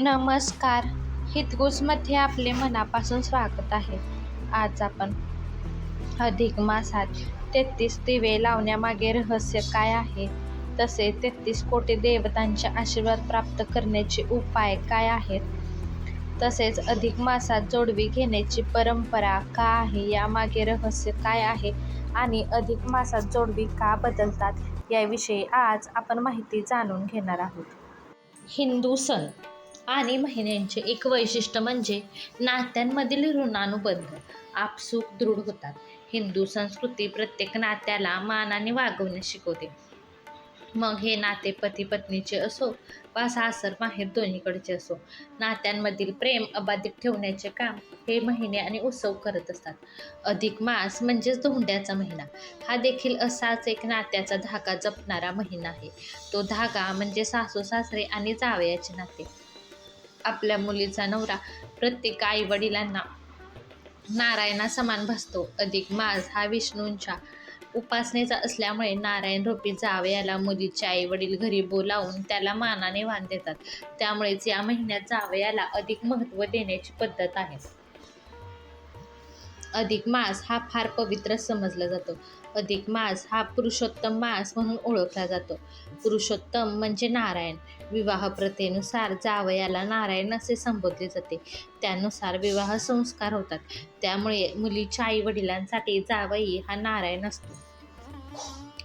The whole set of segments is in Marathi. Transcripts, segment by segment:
नमस्कार. हितगुजमध्ये आपले मनापासून स्वागत आहे. आज आपण अधिक मासात 33 दिवे लावण्यामागे रहस्य काय आहे, तसेच 33 कोटी देवतांचे आशीर्वाद प्राप्त करण्याचे उपाय काय आहेत, तसेच अधिक मासात जोडवी घेण्याची परंपरा का आहे, यामागे रहस्य काय आहे आणि अधिक मासात जोडवी का बदलतात, याविषयी आज आपण माहिती जाणून घेणार आहोत. हिंदू सण आणि महिन्यांचे एक वैशिष्ट्य म्हणजे नात्यांमधील ऋणानुबंध आपसूक दृढ होतात. हिंदू संस्कृती प्रत्येक नात्याला मानाने वागवणे शिकवते. मग हे नाते पती पत्नीचे असो वा सासर माहेर दोन्हीकडचे असो. नात्यांमधील प्रेम अबाधित ठेवण्याचे काम हे महिने आणि उत्सव करत असतात. अधिक मास म्हणजेच धोंड्याचा महिना हा देखील असाच एक नात्याचा धागा जपणारा महिना आहे. तो धागा म्हणजे सासू सासरे आणि जावयाचे नाते. आपल्या मुलीचा नवरा प्रत्येक आई वडिलांना नारायणा समान भासतो. अधिक मास हा विष्णूंच्या उपासनेचा असल्यामुळे नारायण रूपी जावयाला मुलीचे आई वडील घरी बोलावून त्याला मानाने वाण देतात. त्यामुळेच या महिन्यात जावयाला अधिक महत्त्व देण्याची पद्धत आहे. अधिक मास हा फार पवित्र समजला जातो. अधिक मास हा पुरुषोत्तम मास म्हणून ओळखला जातो. पुरुषोत्तम म्हणजे नारायण. विवाह प्रथेनुसार जावयाला नारायण असे संबोधले जाते. त्यानुसार विवाह संस्कार होतात. त्यामुळे मुलीच्या आई वडिलांसाठी जावई हा नारायण असतो.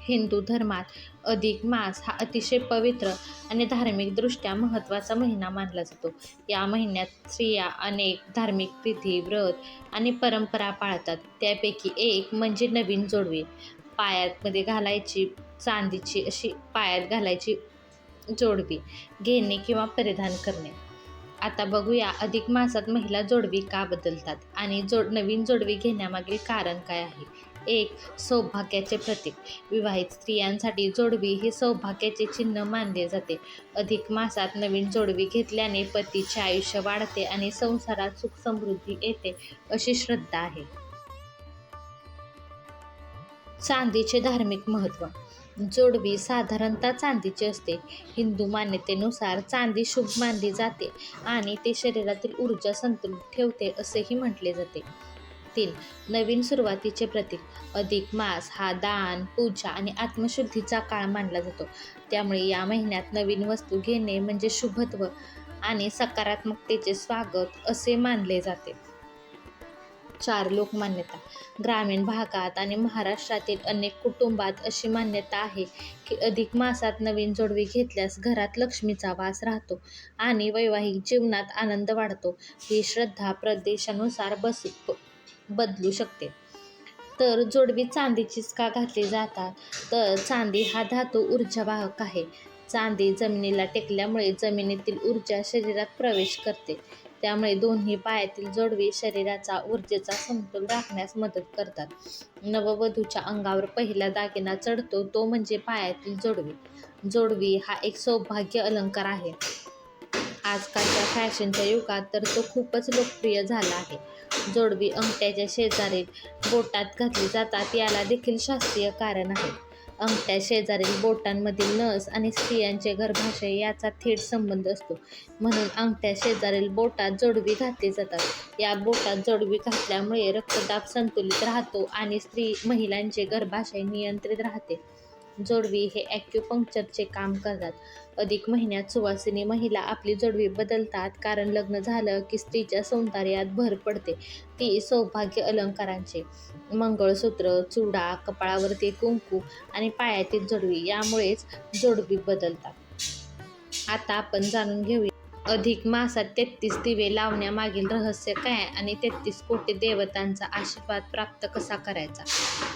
हिंदू धर्मात अधिक मास हा अतिशय पवित्र आणि धार्मिकदृष्ट्या महत्त्वाचा महिना मानला जातो. या महिन्यात स्त्रिया अनेक धार्मिक विधी, व्रत आणि परंपरा पाळतात. त्यापैकी एक म्हणजे नवीन जोडवी पायामध्ये घालायची, चांदीची अशी पायात घालायची जोडवी घेणे किंवा परिधान करणे. आता बघूया अधिक मासात महिला जोडवी का बदलतात आणि नवीन जोडवी घेण्यामागील कारण काय आहे. एक, सौभाग्याचे प्रतीक. विवाहित स्त्रियांसाठी जोडवी हे सौभाग्याचे चिन्ह मानले जाते. अधिक मासात नवीन जोडवी घेतल्याने पतीचे आयुष्य वाढते आणि संसारात सुख समृद्धी येते अशी श्रद्धा आहे. चांदीचे धार्मिक महत्त्व. जोडवी साधारणतः चांदीची असते. हिंदू मान्यतेनुसार चांदी शुभ मानली जाते आणि ते शरीरातील ऊर्जा संतुलित ठेवते असेही म्हटले जाते. 3. नवीन सुरुवातीचे प्रतीक. अधिक मास हा दान, पूजा आणि आत्मशुद्धीचा काळ मानला जातो. त्यामुळे या महिन्यात नवीन वस्तू घेणे म्हणजे शुभत्व आणि सकारात्मकतेचे स्वागत असे मानले जाते. 4. लोकमान्यता. ग्रामीण भागात आणि महाराष्ट्रातील अनेक कुटुंबात अशी मान्यता आहे की अधिक मासात नवीन जोडवी घेतल्यास घरात लक्ष्मीचा वास राहतो आणि वैवाहिक जीवनात आनंद वाढतो. ही श्रद्धा प्रदेशानुसार बदलू शकते. तर जोडवी चांदीचीच का घातली जातात, तर चांदी हा धातू ऊर्जावाहक आहे. चांदी जमिनीला टेकल्यामुळे जमिनीतील ऊर्जा शरीरात प्रवेश करते. त्यामुळे दोन्ही पायातील जोडवी शरीराचा ऊर्जेचा समतोल राखण्यास मदत करतात. नववधूच्या अंगावर पहिला दागिना चढतो तो म्हणजे पायातील जोडवी. जोडवी हा एक सौभाग्य अलंकार आहे. आजकालच्या फॅशनच्या युगात तर तो खूपच लोकप्रिय झाला आहे. जोडवी अंगठ्याच्या शेजारील बोटात घातली जातात. याला देखील शास्त्रीय कारण आहे. अंगठ्या शेजारील बोटांमधील नस आणि स्त्रियांचे गर्भाशय याचा थेट संबंध असतो. म्हणून अंगठ्या शेजारील बोटात जोडवी घातली जातात. या बोटात जोडवी घातल्यामुळे रक्तदाब संतुलित राहतो आणि महिलांचे गर्भाशय नियंत्रित राहते. जोडवी हे ॲक्युपंक्चरचे काम करतात. अधिक महिन्यात सुवासिनी महिला आपली जोडवी बदलतात, कारण लग्न झालं की स्त्रीच्या सौंदर्यात भर पडते ती सौभाग्य अलंकारांचे. मंगळसूत्र, चुडा, कपाळावरती कुंकू आणि पायातील जोडवी यामुळेच जोडवी बदलतात. आता आपण जाणून घेऊया अधिक मासात 33 दिवे लावण्यामागील रहस्य काय आणि 33 कोटी देवतांचा आशीर्वाद प्राप्त कसा करायचा.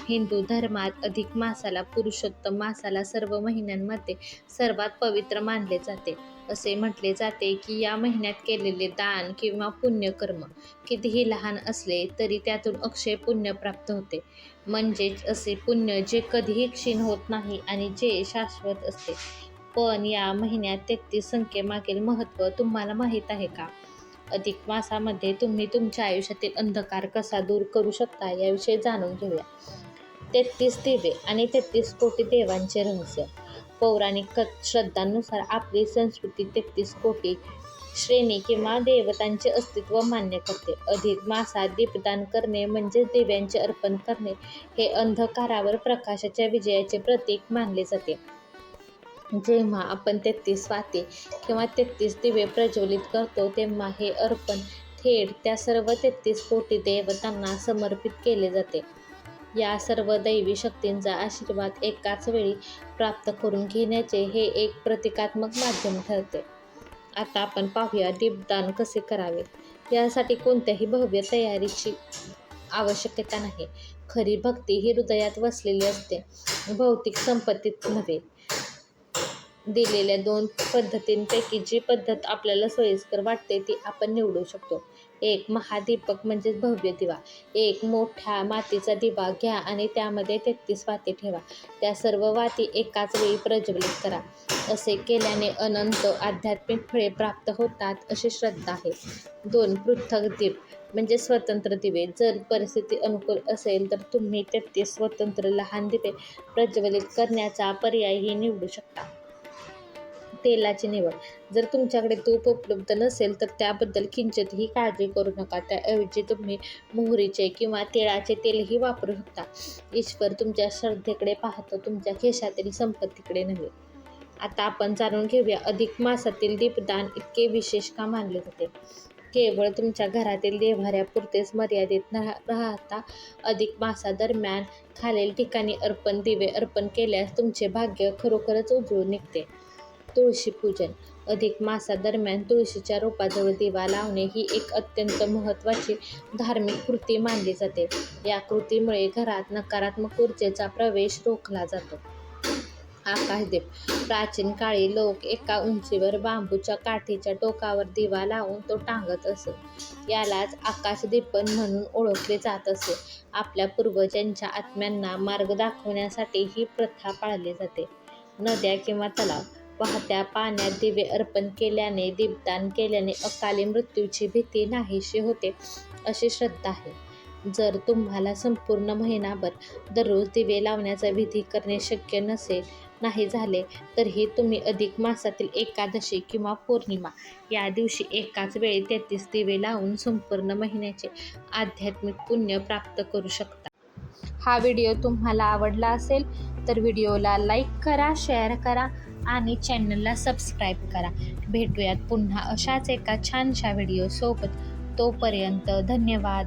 हिंदू धर्मात अधिक मासाला पुरुषोत्तम मासाला सर्व महिन्यांमध्ये सर्वात पवित्र मानले जाते. असे म्हटले जाते की या महिन्यात केलेले दान किंवा पुण्यकर्म कितीही लहान असले तरी त्यातून अक्षय पुण्य प्राप्त होते. म्हणजेच असे पुण्य जे कधीही क्षीण होत नाही आणि जे शाश्वत असते. पण या महिन्यात 33 संख्येमागील महत्त्व तुम्हाला माहीत आहे का? अधिक मासामध्ये तुम्ही तुमच्या आयुष्यातील अंधकार कसा दूर करू शकता याविषयी जाणून घेऊया. 33 दिवे आणि 33 कोटी देवांचे रहस्य. पौराणिक श्रद्धांनुसार आपली संस्कृती 33 कोटी श्रेणी किंवा देवतांचे अस्तित्व मान्य करते. अधिक मासात दीपदान करणे म्हणजे दिव्यांचे अर्पण करणे हे अंधकारावर प्रकाशाच्या विजयाचे प्रतीक मानले जाते. जेव्हा आपण 33 वाती किंवा 33 दिवे प्रज्वलित करतो तेव्हा हे अर्पण थेट त्या सर्व 33 कोटी देवतांना समर्पित केले जाते. या सर्व दैवी शक्तींचा आशीर्वाद एकाच वेळी प्राप्त करून घेण्याचे हे एक प्रतिकात्मक माध्यम ठरते. आता आपण पाहूया दीपदान कसे करावे. यासाठी कोणत्याही भव्य तयारीची आवश्यकता नाही. खरी भक्ती ही हृदयात वसलेली असते, भौतिक संपत्तीत नव्हे. दिलेल्या 2 पद्धतींपैकी जी पद्धत आपल्याला सोयीस्कर वाटते ती आपण निवडू शकतो. एक महादीपक म्हणजेच भव्य दिवा. एक मोठा मातीचा दिवा घ्या आणि त्यामध्ये 33 वाती ठेवा. त्या सर्व वाती एकाच वेळी प्रज्वलित करा. असे केल्याने अनंत आध्यात्मिक फळे प्राप्त होतात अशी श्रद्धा आहे. 2 पृथक दीप म्हणजे स्वतंत्र दिवे. जर परिस्थिती अनुकूल असेल तर तुम्ही 33 स्वतंत्र लहान दिवे प्रज्वलित करण्याचा पर्यायही निवडू शकता. तेलाची निवड. जर तुमच्याकडे तूप उपलब्ध नसेल तर त्याबद्दल किंचितही काळजी करू नका. त्याऐवजी तुम्ही मोहरीचे किंवा तिळाचे तेलही वापरू शकता. ईश्वर तुमच्या श्रद्धेकडे पाहतो, तुमच्या खिशातील संपत्तीकडे नव्हे. आता आपण जाणून घेऊया अधिक मासातील दीपदान इतके विशेष का मानले जाते. केवळ तुमच्या घरातील देव्हाऱ्यापुरतेच मर्यादित न राहता अधिक मासादरम्यान खालील ठिकाणी दिवे अर्पण केल्यास तुमचे भाग्य खरोखरच उजळून निघते. तुळशी पूजन. अधिक मासादरम्यान तुळशीच्या रोपाजवळ दिवा लावणे ही एक अत्यंत महत्त्वाची धार्मिक कृती मानली जाते. या कृतीमुळे घरात नकारात्मक ऊर्जेचा प्रवेश रोखला जातो. आकाशदीप. प्राचीन काळी लोक एका उंचीवर बांबूच्या काठीच्या टोकावर दिवा लावून तो टांगत असत. यालाच आकाशदीपन म्हणून ओळखले जात असे. आपल्या पूर्वजांच्या आत्म्यांना मार्ग दाखवण्यासाठी ही प्रथा पाळली जाते. नद्या किंवा तलाव. वाहत्या पाण्यात दिवे अर्पण केल्याने, दीपदान केल्याने अकाली मृत्यूची भीती नाहीशी होते अशी श्रद्धा आहे. जर तुम्हाला संपूर्ण महिनाभर दररोज दिवे लावण्याचा विधी करणे शक्य नाही झाले तरीही तुम्ही अधिक मासातील एकादशी किंवा पौर्णिमा या दिवशी एकाच वेळी 33 दिवे लावून संपूर्ण महिन्याचे आध्यात्मिक पुण्य प्राप्त करू शकता. हा व्हिडिओ तुम्हाला आवडला असेल तर व्हिडिओला लाईक करा, शेअर करा आणि चॅनलला सबस्क्राईब करा. भेटूयात पुन्हा अशाच एका छानशा व्हिडिओ सोबत. तोपर्यंत धन्यवाद.